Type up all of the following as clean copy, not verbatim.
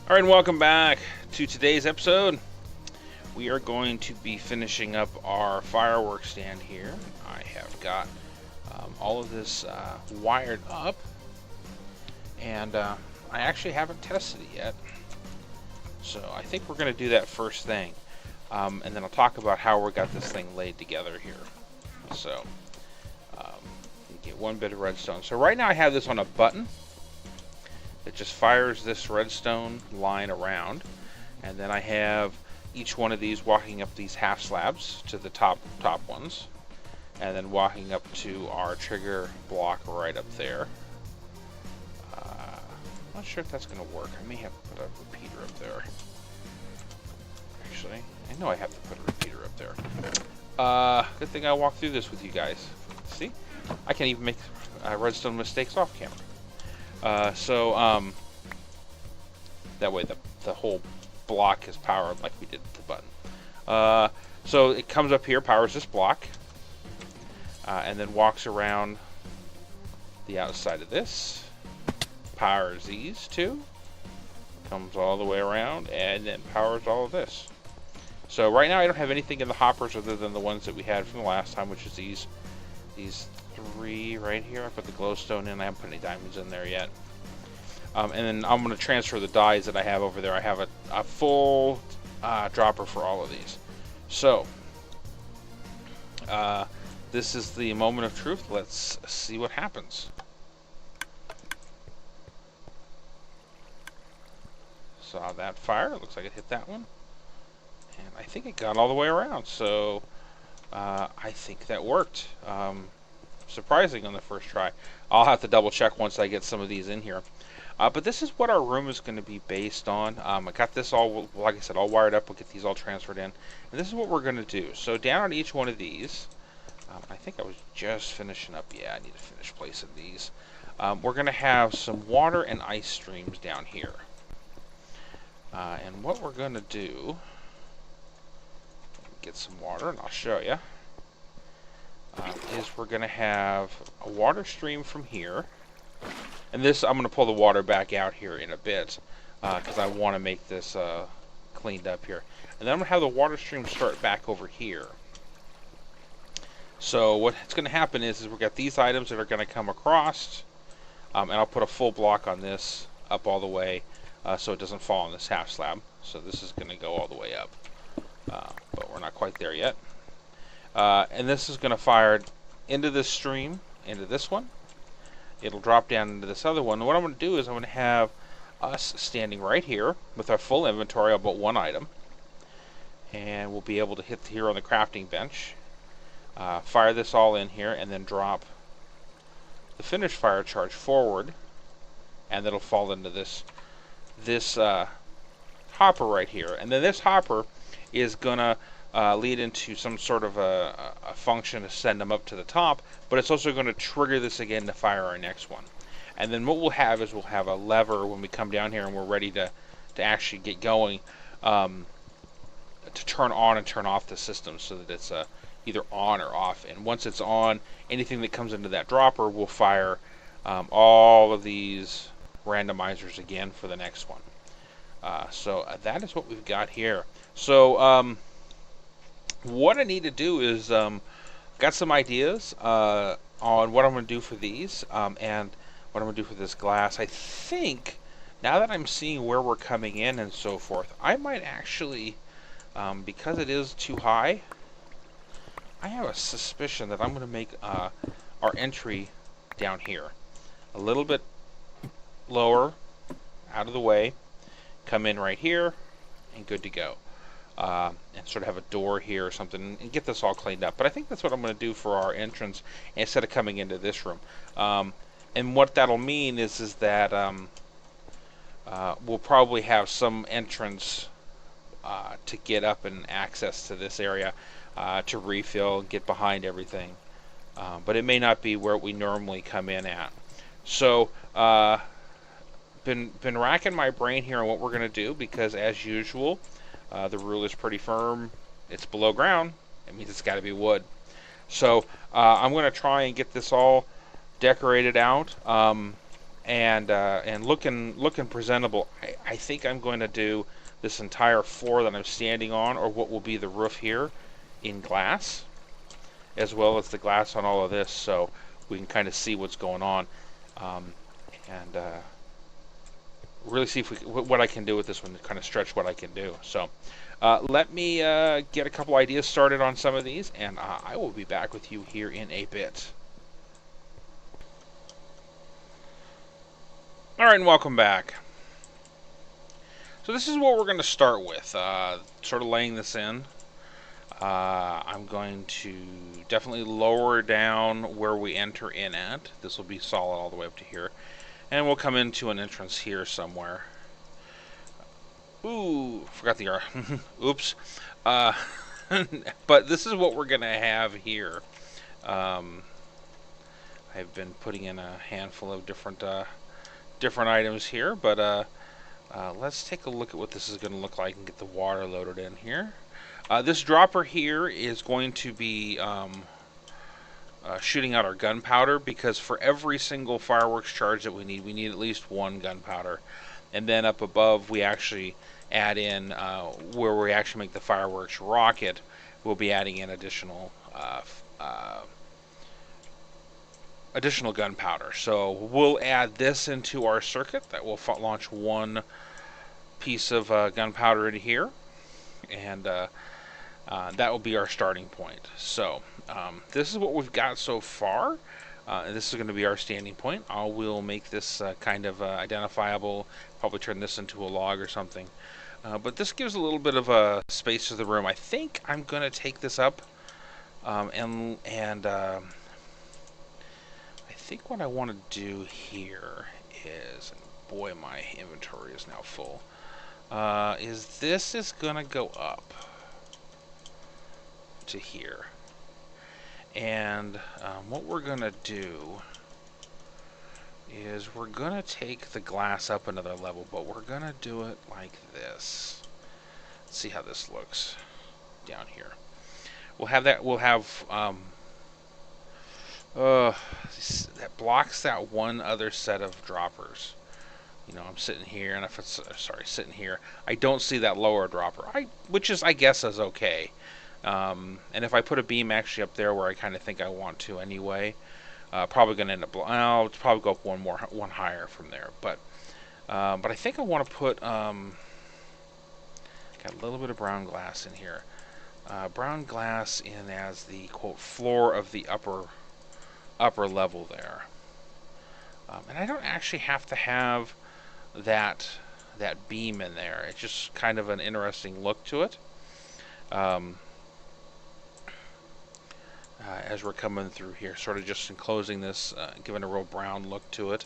Alright, and welcome back to today's episode. We are going to be finishing up our firework stand here. I have got all of this wired up, and I actually haven't tested it yet. So I think we're going to do that first thing, and then I'll talk about how we got this thing laid together here. So, get one bit of redstone. So right now I have this on a button. It just fires this redstone line around, and then I have each one of these walking up these half slabs to the top ones, and then walking up to our trigger block right up there. I'm not sure if that's going to work. I may have to put a repeater up there. Actually, I know I have to put a repeater up there. Good thing I walked through this with you guys. See? I can't even make redstone mistakes off camera. That way the whole block is powered like we did with the button. So it comes up here, powers this block, and then walks around the outside of this, powers these two, comes all the way around, and then powers all of this. So right now I don't have anything in the hoppers other than the ones that we had from the last time, which is these three right here. I put the glowstone in. I haven't put any diamonds in there yet. And then I'm going to transfer the dyes that I have over there. I have a full dropper for all of these. So, this is the moment of truth. Let's see what happens. Saw that fire. It looks like it hit that one. And I think it got all the way around. So, I think that worked. Surprising on the first try. I'll have to double check once I get some of these in here. But this is what our room is going to be based on. I got this all, like I said, all wired up. We'll get these all transferred in. And this is what we're going to do. So down on each one of these, I think I was just finishing up. Yeah, I need to finish placing these. We're going to have some water and ice streams down here. And what we're going to do, get some water and I'll show you. Is we're going to have a water stream from here. And this, I'm going to pull the water back out here in a bit because I want to make this cleaned up here. And then I'm going to have the water stream start back over here. So what's going to happen is we've got these items that are going to come across, and I'll put a full block on this up all the way so it doesn't fall on this half slab. So this is going to go all the way up, but we're not quite there yet. And this is going to fire into this stream, into this one. It'll drop down into this other one. And what I'm going to do is I'm going to have us standing right here with our full inventory of but one item. And we'll be able to hit here on the crafting bench. Fire this all in here and then drop the finished fire charge forward. And it'll fall into this hopper right here. And then this hopper is going to lead into some sort of a function to send them up to the top, but it's also going to trigger this again to fire our next one. And then what we'll have is we'll have a lever when we come down here and we're ready to actually get going to turn on and turn off the system so that it's either on or off. And once it's on, anything that comes into that dropper will fire all of these randomizers again for the next one. So that is what we've got here. So what I need to do is got some ideas on what I'm going to do for these and what I'm going to do for this glass. I think now that I'm seeing where we're coming in and so forth, I might actually, because it is too high, I have a suspicion that I'm going to make our entry down here a little bit lower, out of the way, come in right here, and good to go. And sort of have a door here or something and get this all cleaned up. But I think that's what I'm going to do for our entrance instead of coming into this room. And what that'll mean is that we'll probably have some entrance to get up and access to this area to refill and get behind everything. But it may not be where we normally come in at. So been racking my brain here on what we're going to do because as usual, the rule is pretty firm. It's below ground. It means it's got to be wood. So I'm going to try and get this all decorated out. and looking presentable. I think I'm going to do this entire floor that I'm standing on, or what will be the roof here, in glass, as well as the glass on all of this, so we can kind of see what's going on, and really see what I can do with this one, to kind of stretch what I can do. So let me get a couple ideas started on some of these, and I will be back with you here in a bit. All right, and welcome back. So this is what we're going to start with, sort of laying this in. I'm going to definitely lower down where we enter in at. This will be solid all the way up to here. And we'll come into an entrance here somewhere. Ooh, forgot the R. Oops. But this is what we're going to have here. I've been putting in a handful of different items here, but let's take a look at what this is going to look like and get the water loaded in here. This dropper here is going to be shooting out our gunpowder, because for every single fireworks charge that we need at least one gunpowder. And then up above, we actually add in, where we actually make the fireworks rocket, we'll be adding in additional gunpowder. So we'll add this into our circuit. That will launch one piece of gunpowder into here, and that will be our starting point. So this is what we've got so far. This is going to be our standing point. I will make this kind of identifiable, probably turn this into a log or something. But this gives a little bit of a space to the room. I think I'm going to take this up, and I think what I want to do here is, and boy, my inventory is now full, is this is going to go up to here. And what we're going to do is we're going to take the glass up another level, but we're going to do it like this. Let's see how this looks down here. We'll have that, that blocks that one other set of droppers. You know, I'm sitting here, and if it's, sitting here, I don't see that lower dropper, which is, I guess, is okay. And if I put a beam actually up there where I kind of think I want to anyway, probably going to end up, I'll probably go up one higher from there. But I think I want to put, got a little bit of brown glass in here. Brown glass in as the, quote, floor of the upper level there. And I don't actually have to have that beam in there. It's just kind of an interesting look to it. As we're coming through here, sort of just enclosing this, giving a real brown look to it.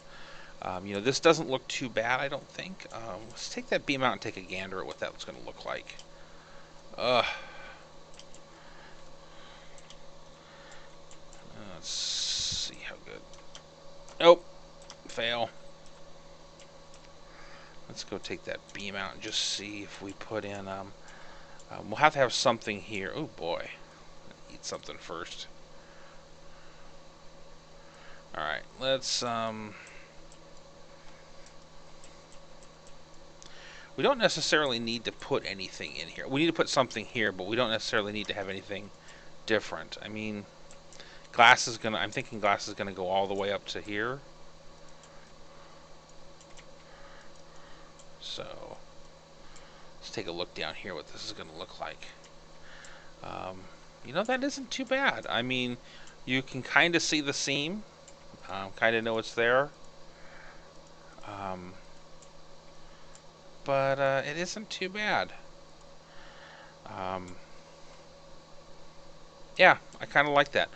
You know, this doesn't look too bad, I don't think. Let's take that beam out and take a gander at what that's going to look like. Let's see how good. Nope, fail. Let's go take that beam out and just see if we put in. We'll have to have something here. Oh boy. Eat something first. Alright, let's we don't necessarily need to put anything in here. We need to put something here, but we don't necessarily need to have anything different. I mean, glass is gonna, I'm thinking glass is gonna go all the way up to here. So let's take a look down here what this is gonna look like. You know, that isn't too bad. I mean, you can kind of see the seam, kind of know it's there, but it isn't too bad. Yeah, I kind of like that.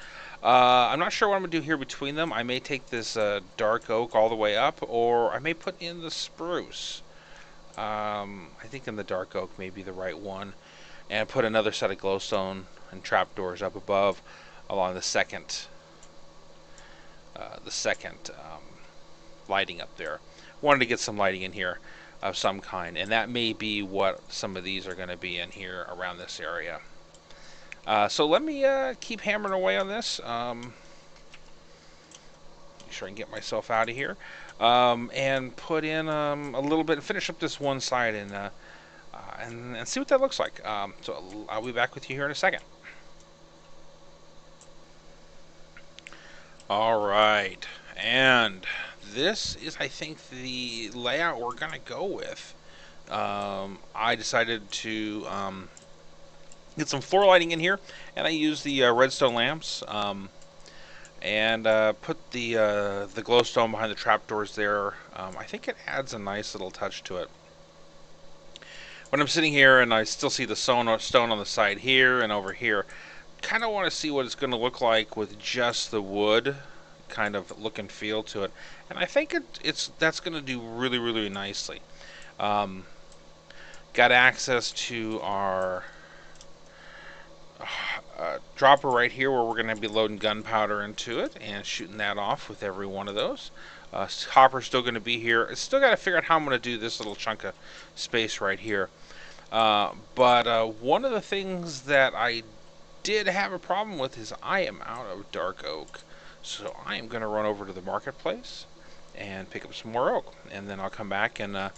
I'm not sure what I'm going to do here between them. I may take this dark oak all the way up, or I may put in the spruce. I think in the dark oak may be the right one, and put another set of glowstone and trapdoors up above along the second lighting up there. Wanted to get some lighting in here of some kind, and that may be what some of these are going to be in here around this area. So let me keep hammering away on this. sure I can get myself out of here. And put in a little bit and finish up this one side and see what that looks like. So I'll be back with you here in a second. All right, and this is, I think, the layout we're gonna go with. I decided to get some floor lighting in here, and I used the redstone lamps. And put the glowstone behind the trapdoors there. I think it adds a nice little touch to it. When I'm sitting here and I still see the stone on the side here and over here, kind of want to see what it's going to look like with just the wood kind of look and feel to it. And I think that's going to do really, really nicely. Got access to our dropper right here where we're going to be loading gunpowder into it and shooting that off with every one of those. Hopper's still going to be here. I still got to figure out how I'm going to do this little chunk of space right here. But one of the things that I did have a problem with is I am out of dark oak. So I am going to run over to the marketplace and pick up some more oak. And then I'll come back and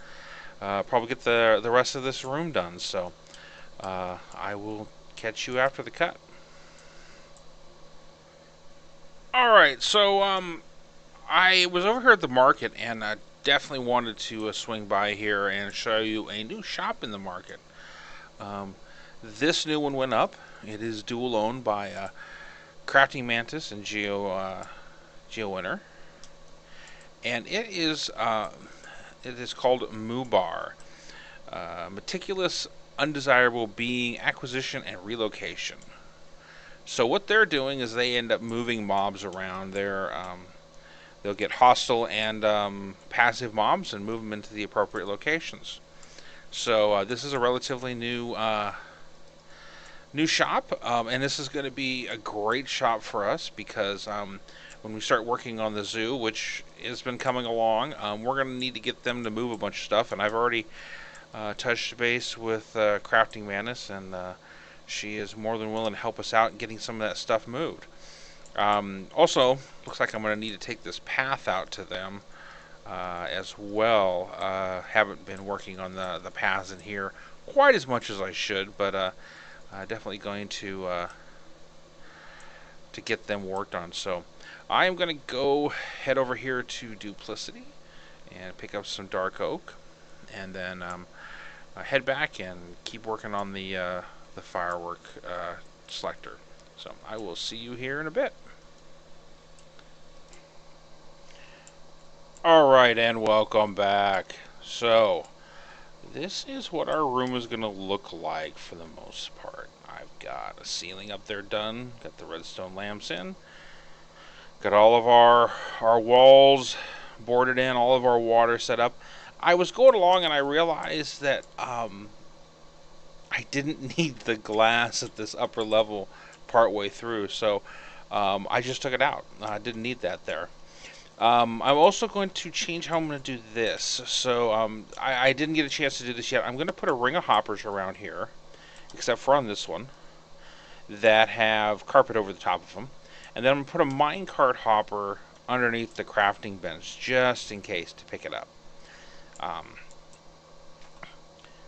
probably get the rest of this room done. So I will catch you after the cut. Alright, so I was over here at the market and definitely wanted to swing by here and show you a new shop in the market. This new one went up. It is dual owned by Crafting Mantis and Geo Winner. And it is called Moobar. Meticulous Undesirable Being Acquisition and Relocation. So what they're doing is they end up moving mobs around. They'll get hostile and passive mobs and move them into the appropriate locations. So this is a relatively new shop, and this is going to be a great shop for us because when we start working on the zoo, which has been coming along, we're going to need to get them to move a bunch of stuff. And I've already touched base with Crafting Mantis, and she is more than willing to help us out in getting some of that stuff moved. Also, looks like I'm going to need to take this path out to them as well. Haven't been working on the paths in here quite as much as I should, but definitely going to get them worked on. So I am going to head over here to Duplicity and pick up some dark oak, and then head back and keep working on the firework selector. So I will see you here in a bit. Alright, and welcome back. So this is what our room is going to look like for the most part. I've got a ceiling up there done, got the redstone lamps in, got all of our walls boarded in, all of our water set up. I was going along and I realized that I didn't need the glass at this upper level partway through, so I just took it out. I didn't need that there. I'm also going to change how I'm going to do this. So I didn't get a chance to do this yet. I'm going to put a ring of hoppers around here, except for on this one, that have carpet over the top of them. And then I'm going to put a minecart hopper underneath the crafting bench, just in case, to pick it up.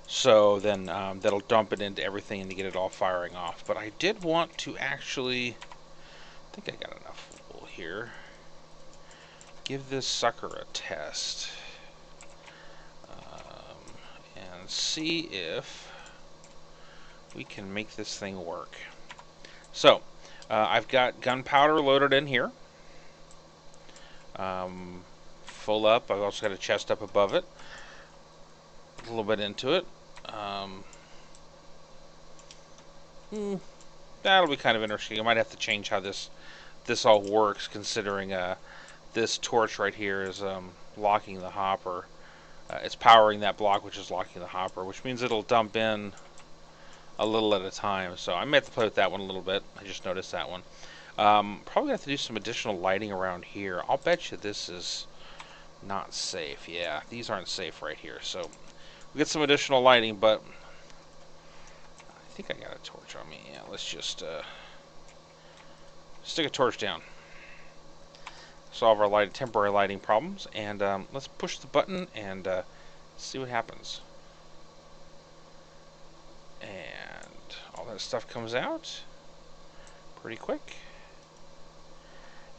So then that'll dump it into everything and to get it all firing off. But I did want to actually, I think I got enough wool here, give this sucker a test and see if we can make this thing work. So I've got gunpowder loaded in here, full up. I've also got a chest up above it, a little bit into it. That'll be kind of interesting. I might have to change how this all works, considering this torch right here is locking the hopper. It's powering that block, which is locking the hopper, which means it'll dump in a little at a time. So I may have to play with that one a little bit. I just noticed that one. Probably have to do some additional lighting around here. I'll bet you this is not safe. Yeah, these aren't safe right here. So we'll get some additional lighting, but I think I got a torch on me. Yeah, let's just stick a torch down. solve our temporary lighting problems. And let's push the button and see what happens. And all that stuff comes out pretty quick.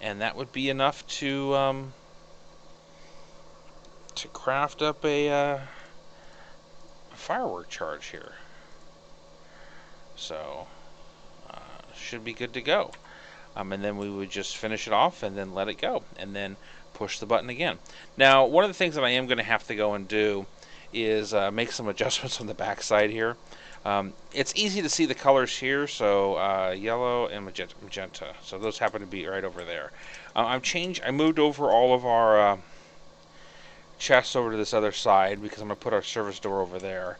And that would be enough to craft up a firework charge here. So should be good to go. And then we would just finish it off and then let it go, and then push the button again. Now, one of the things that I am going to have to go and do is make some adjustments on the back side here. It's easy to see the colors here, so yellow and magenta. So those happen to be right over there. I moved over all of our chests over to this other side because I'm going to put our service door over there.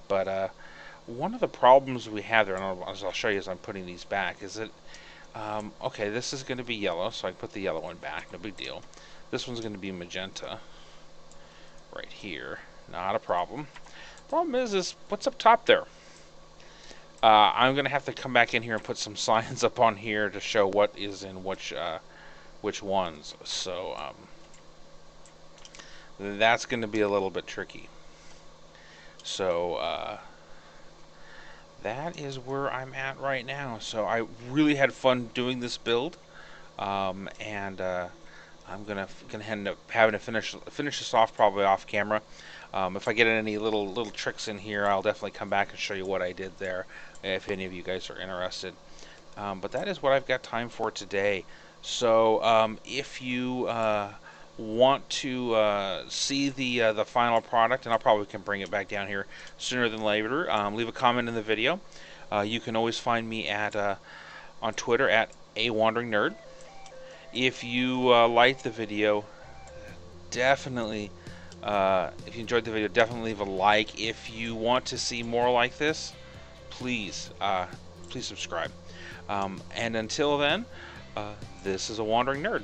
But one of the problems we have there, and I'll show you as I'm putting these back, is that, okay, this is going to be yellow, so I can put the yellow one back, no big deal. This one's going to be magenta, right here, not a problem. Problem is what's up top there? I'm going to have to come back in here and put some signs up on here to show what is in which ones, so that's going to be a little bit tricky. So, that is where I'm at right now. So I really had fun doing this build, and I'm gonna end up having to finish this off probably off camera. If I get any little tricks in here, I'll definitely come back and show you what I did there, if any of you guys are interested. But that is what I've got time for today. So if you want to see the final product, and I probably can bring it back down here sooner than later, leave a comment in the video. You can always find me at on Twitter at @awanderingnerd. If you liked the video, definitely if you enjoyed the video, definitely leave a like. If you want to see more like this, please subscribe. And until then, this is A Wandering Nerd.